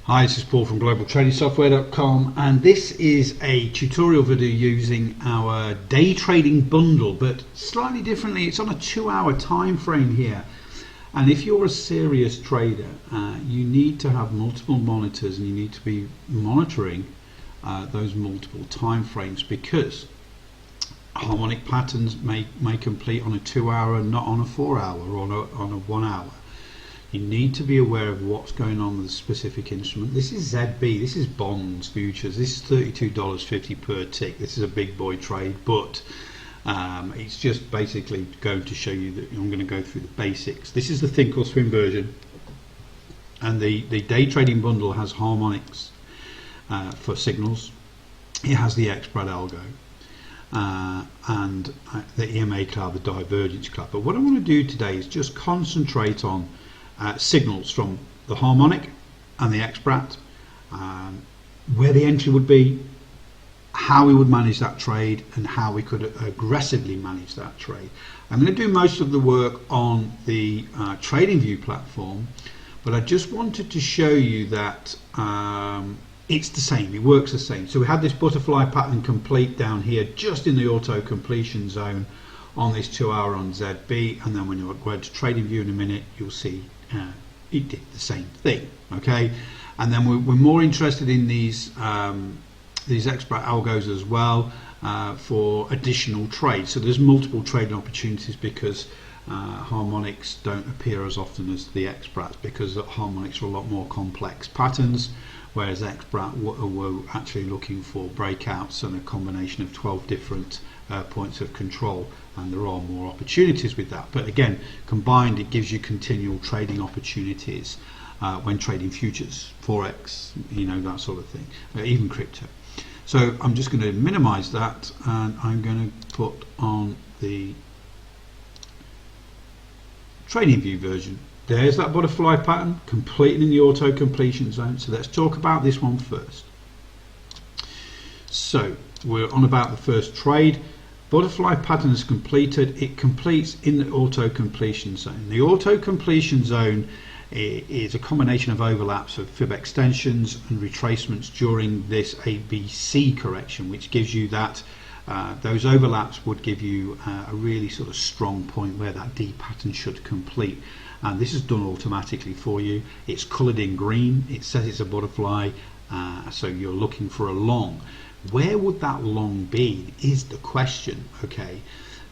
Hi, this is Paul from globaltradingsoftware.com, and this is a tutorial video using our day trading bundle, but slightly differently. It's on a 2-hour time frame here, and if you're a serious trader, you need to have multiple monitors and you need to be monitoring those multiple time frames, because harmonic patterns may complete on a 2-hour and not on a 4-hour or on a 1 hour. You need to be aware of what's going on with the specific instrument. This is ZB, this is bonds, futures, this is $32.50 per tick. This is a big boy trade, but it's just basically going to show you that I'm going to go through the basics. This is the think or swim version, and the day trading bundle has harmonics for signals. It has the xBratAlgo and the EMA cloud, the divergence cloud. But what I want to do today is just concentrate on signals from the harmonic and the xBrat, where the entry would be, how we would manage that trade, and how we could aggressively manage that trade. I'm going to do most of the work on the TradingView platform, but I just wanted to show you that it's the same, it works the same. So we had this butterfly pattern complete down here just in the auto completion zone on this 2-hour on ZB, and then when you go to TradingView in a minute, you'll see it did the same thing. Okay, and then we're more interested in these xBratAlgos as well for additional trades. So there's multiple trading opportunities, because harmonics don't appear as often as the xBrats, because harmonics are a lot more complex patterns, whereas xBrat were actually looking for breakouts and a combination of 12 different points of control, and there are more opportunities with that. But again, combined, it gives you continual trading opportunities when trading futures, forex, that sort of thing, even crypto. So I'm just going to minimize that, and I'm going to put on the TradingView version. There's that butterfly pattern completing in the auto completion zone. So let's talk about this one first. So we're on about the first trade. Butterfly pattern is completed. It completes in the auto completion zone. The auto completion zone is a combination of overlaps of fib extensions and retracements during this ABC correction, which gives you that those overlaps would give you a really sort of strong point where that D pattern should complete. And this is done automatically for you. It's colored in green. It says it's a butterfly, so you're looking for a long. Where would that long be is the question. Okay,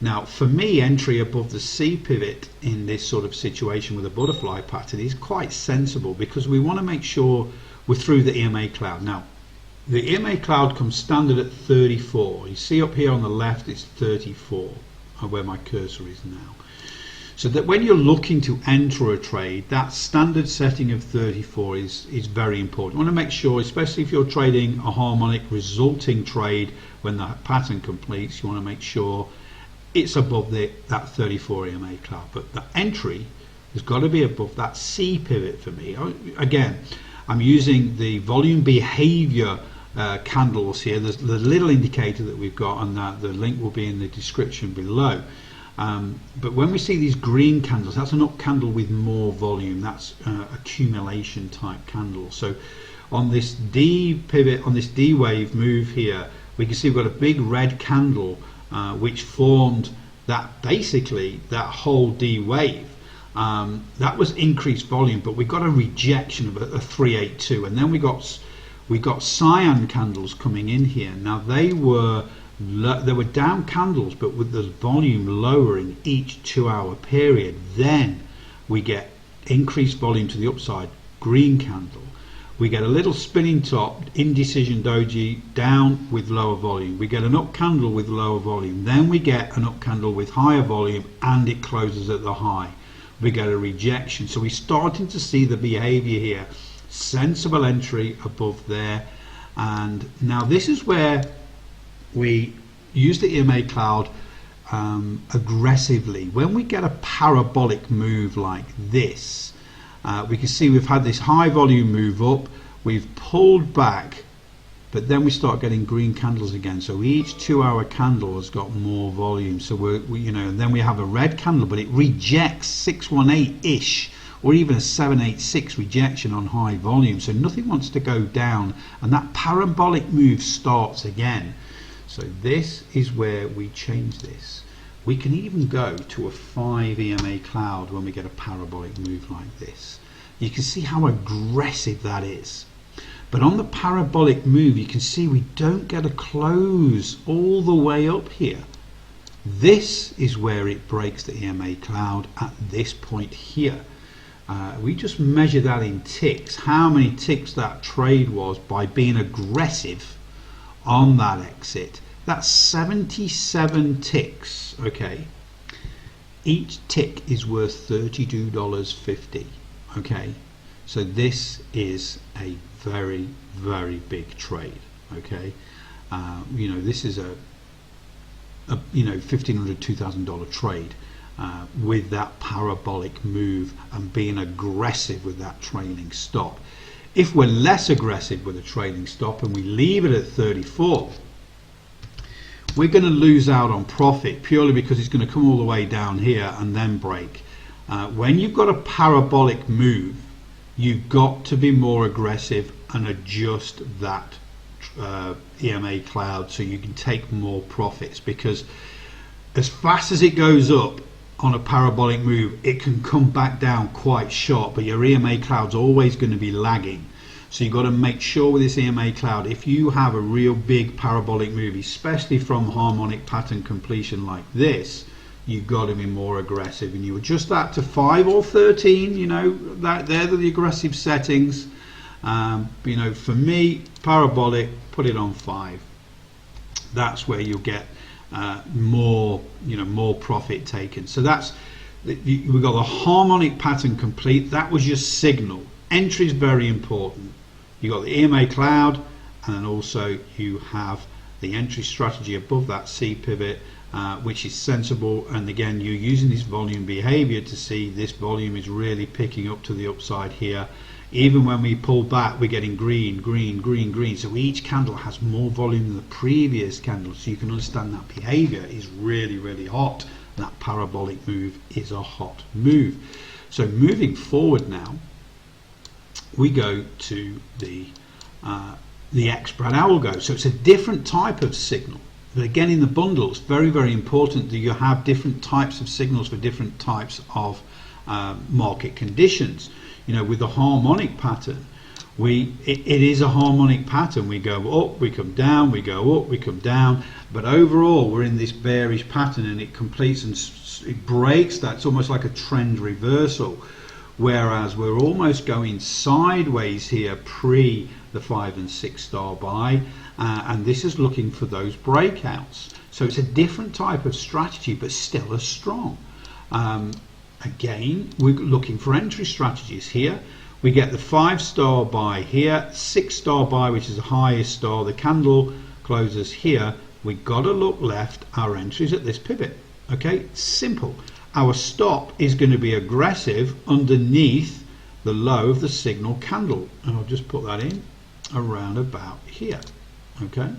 now for me, entry above the C pivot in this sort of situation with a butterfly pattern is quite sensible, because we want to make sure we're through the EMA cloud. Now the EMA cloud comes standard at 34. You see up here on the left it's 34, where my cursor is now. So that when you're looking to enter a trade, that standard setting of 34 is very important. You want to make sure, especially if you're trading a harmonic resulting trade, when the pattern completes, you want to make sure it's above that 34 EMA cloud. But the entry has got to be above that C pivot for me. Again, I'm using the volume behavior candles here. There's the little indicator that we've got, and that the link will be in the description below. But when we see these green candles, that's an up candle with more volume. That's accumulation type candle. So on this D pivot, on this D wave move here, we can see we've got a big red candle which formed that, basically that whole D wave. That was increased volume, but we got a rejection of a 382, and then we got cyan candles coming in here. Now they were down candles, but with the volume lowering each 2-hour period. Then we get increased volume to the upside, green candle. We get a little spinning top, indecision doji, down with lower volume. We get an up candle with lower volume. Then we get an up candle with higher volume, and it closes at the high. We get a rejection. So we're starting to see the behavior here. Sensible entry above there. And now this is where we use the EMA cloud aggressively. When we get a parabolic move like this, we can see we've had this high volume move up, we've pulled back, but then we start getting green candles again. So each 2-hour candle has got more volume. So and then we have a red candle, but it rejects 618-ish or even a 786 rejection on high volume. So nothing wants to go down, and that parabolic move starts again. So this is where we change this. We can even go to a 5 EMA cloud when we get a parabolic move like this. You can see how aggressive that is. But on the parabolic move, you can see we don't get a close all the way up here. This is where it breaks the EMA cloud at this point here. We just measure that in ticks, how many ticks that trade was by being aggressive on that exit. That's 77 ticks. Okay, each tick is worth $32.50. Okay, so this is a very, very big trade. Okay, you know, this is a you know, $1,500, $2,000 trade with that parabolic move and being aggressive with that trailing stop. If we're less aggressive with a trailing stop and we leave it at 34, we're going to lose out on profit purely because it's going to come all the way down here and then break. When you've got a parabolic move, you've got to be more aggressive and adjust that EMA cloud so you can take more profits, because as fast as it goes up on a parabolic move, it can come back down quite sharp, but your EMA cloud's always going to be lagging. So you've got to make sure with this EMA cloud, if you have a real big parabolic move, especially from harmonic pattern completion like this, you've got to be more aggressive, and you adjust that to 5 or 13. You know, that they're the aggressive settings. You know, for me, parabolic, put it on 5. That's where you'll get more, you know, more profit taken. So that's, we've got the harmonic pattern complete. That was your signal. Entry is very important. You got the EMA cloud, and then also you have the entry strategy above that C pivot, which is sensible. And again, you're using this volume behavior to see this volume is really picking up to the upside here. Even when we pull back, we're getting green, green, green, green. So each candle has more volume than the previous candle. So you can understand that behavior is really, really hot. That parabolic move is a hot move. So moving forward now, we go to the xBratAlgo. So it's a different type of signal. But again, in the bundle, it's very, very important that you have different types of signals for different types of market conditions. You know, with the harmonic pattern, it is a harmonic pattern. We go up, we come down, we go up, we come down. But overall, we're in this bearish pattern, and it completes and it breaks. That's almost like a trend reversal. Whereas we're almost going sideways here pre the 5 and 6 star buy, and this is looking for those breakouts. So it's a different type of strategy, but still as strong. Again, we're looking for entry strategies here. We get the 5 star buy here, 6 star buy, which is the highest star. The candle closes here. We got to look left. Our entries at this pivot. Okay, simple. Our stop is going to be aggressive underneath the low of the signal candle, and I'll just put that in around about here. Okay,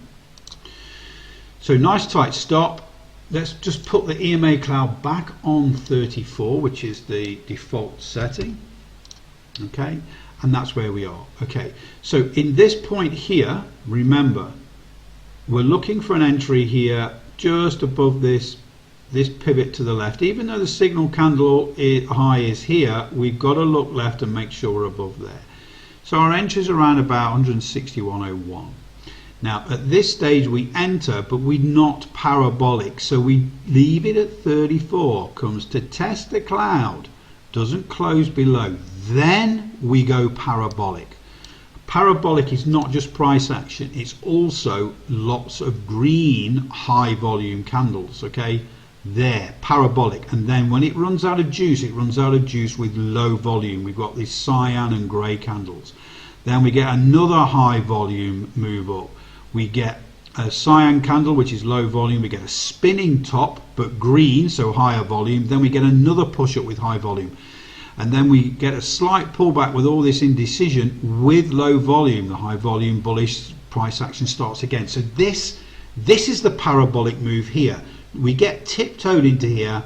so nice tight stop. Let's just put the EMA cloud back on 34, which is the default setting. Okay, and that's where we are. Okay, so in this point here, remember, we're looking for an entry here just above this pivot to the left. Even though the signal candle high is here, we've got to look left and make sure we're above there. So our entry is around about 161.01. Now at this stage we enter, but we're not parabolic, so we leave it at 34, comes to test the cloud, doesn't close below, then we go parabolic. Parabolic is not just price action, it's also lots of green high volume candles. Okay, there, parabolic. And then when it runs out of juice, it runs out of juice with low volume. We've got these cyan and grey candles. Then we get another high volume move up. We get a cyan candle, which is low volume. We get a spinning top, but green, so higher volume. Then we get another push up with high volume. And then we get a slight pullback with all this indecision with low volume. The high volume bullish price action starts again. So this is the parabolic move here. We get tiptoed into here,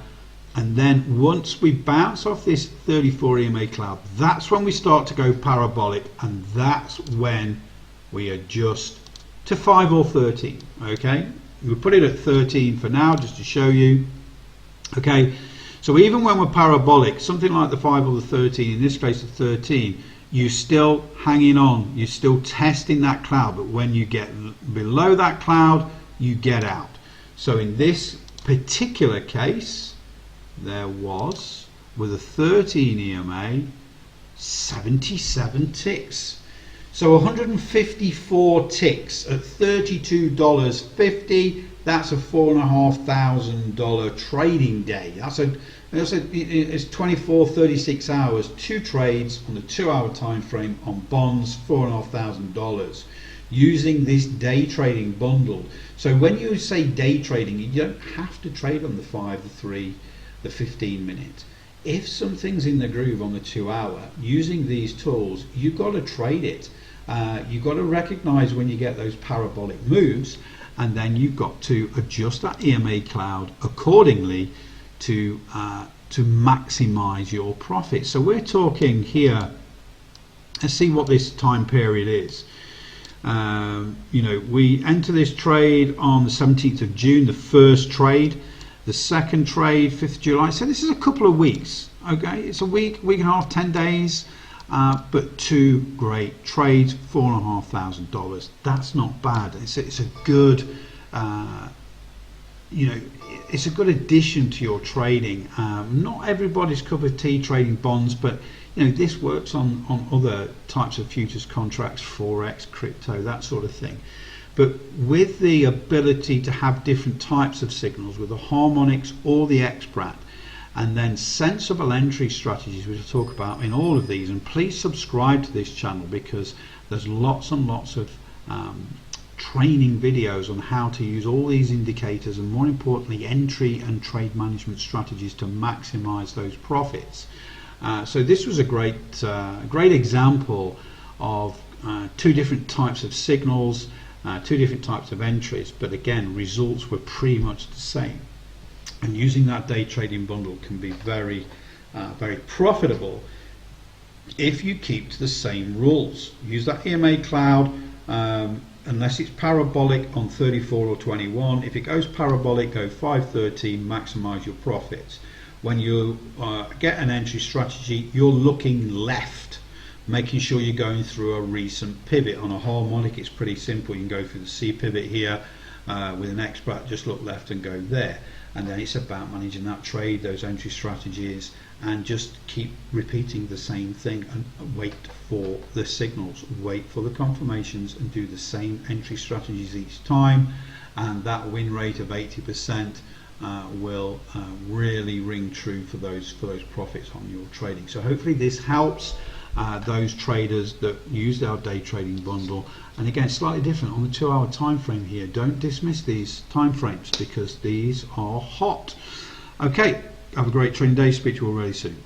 And then once we bounce off this 34 EMA cloud, that's when we start to go parabolic, and that's when we adjust to 5 or 13. Okay, we'll put it at 13 for now just to show you. Okay, so even when we're parabolic, something like the 5 or the 13, in this case the 13, you're still hanging on, you're still testing that cloud, but when you get below that cloud, you get out. So in this particular case, there was, with a 13 EMA, 77 ticks. So 154 ticks at $32.50. That's a $4,500 trading day. It's 24, 36 hours, 2 trades on the 2-hour time frame on bonds, $4,500 using this day trading bundle. So when you say day trading, you don't have to trade on the 5, the 3, the 15 minute. If something's in the groove on the 2-hour, using these tools, you've got to trade it. You've got to recognize when you get those parabolic moves, and then you've got to adjust that EMA cloud accordingly to maximize your profit. So we're talking here, let's see what this time period is. You know, we enter this trade on the 17th of June, the first trade. The second trade, 5th of July. So this is a couple of weeks. Okay, it's a week and a half, 10 days, but 2 great trades, $4,500. That's not bad. It's a good, you know, it's a good addition to your trading. Not everybody's cup of tea trading bonds, but you know, this works on other types of futures contracts, forex, crypto, that sort of thing. But with the ability to have different types of signals with the harmonics or the xBrat, and then sensible entry strategies, which I'll talk about in all of these, and please subscribe to this channel because there's lots and lots of training videos on how to use all these indicators, and more importantly entry and trade management strategies to maximize those profits. So this was a great example of 2 different types of signals, 2 different types of entries, but again results were pretty much the same. And using that day trading bundle can be very profitable if you keep to the same rules. Use that EMA cloud unless it's parabolic on 34 or 21. If it goes parabolic, go 513, maximize your profits. When you get an entry strategy, you're looking left, making sure you're going through a recent pivot. On a harmonic, it's pretty simple. You can go through the C pivot here. With an xBrat, just look left and go there. And then it's about managing that trade, those entry strategies, and just keep repeating the same thing and wait for the signals, wait for the confirmations, and do the same entry strategies each time. And that win rate of 80% will really ring true for those profits on your trading. So hopefully this helps those traders that use our day trading bundle. And again, slightly different on the 2-hour time frame here. Don't dismiss these time frames because these are hot. Okay, have a great trading day. Speak to you all really soon.